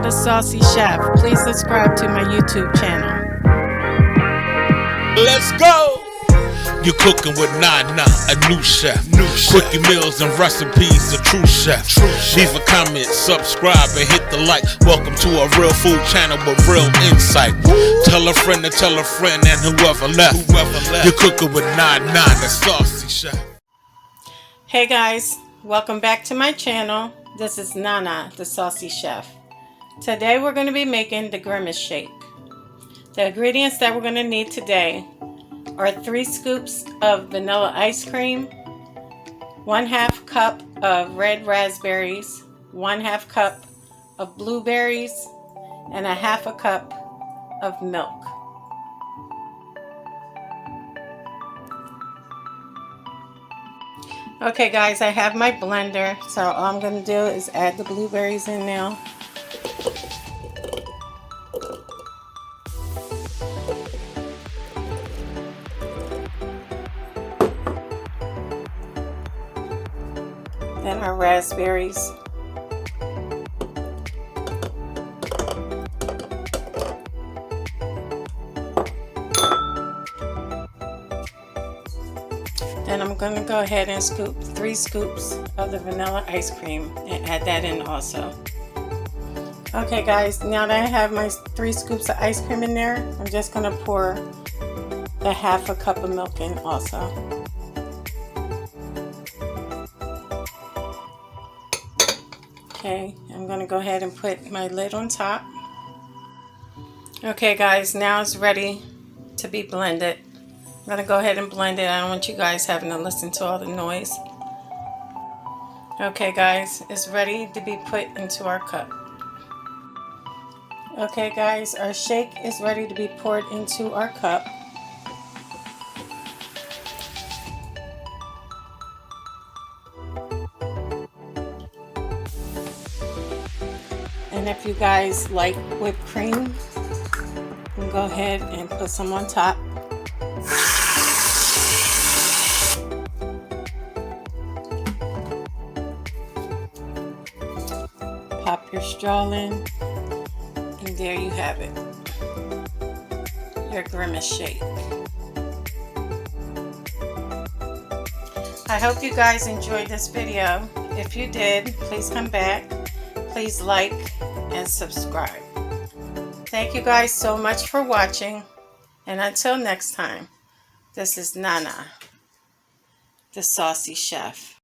the Saucy Chef. Please subscribe to my YouTube channel. Let's go! You're cooking with Nana, a new chef. Quickie meals and recipes, a true chef. Leave a comment, subscribe, and hit the like. Welcome to a real food channel with real insight. Tell a friend to tell a friend and whoever left. You're cooking with Nana, the Saucy Chef. Hey guys, welcome back to my channel. This is Nana, the Saucy Chef. Today we're going to be making the Grimace Shake. The ingredients that we're going to need today are 3 scoops of vanilla ice cream, 1/2 cup of red raspberries, 1/2 cup of blueberries, and 1/2 cup of milk. Okay guys, I have my blender, so all I'm going to do is add the blueberries in now. Then our raspberries. Then I'm going to go ahead and scoop 3 scoops of the vanilla ice cream and add that in also. Okay guys, now that I have my 3 scoops of ice cream in there, I'm just going to pour the 1/2 cup of milk in also. Okay, I'm going to go ahead and put my lid on top. Okay guys, now it's ready to be blended. I'm going to go ahead and blend it. I don't want you guys having to listen to all the noise. Okay guys, it's ready to be put into our cup. Okay guys, our shake is ready to be poured into our cup. And if you guys like whipped cream, you can go ahead and put some on top. Pop your straw in, and there you have it, your Grimace Shake. I hope you guys enjoyed this video. If you did, please come back. Please like and subscribe. Thank you guys so much for watching, and until next time, this is Nana, the Saucy Chef.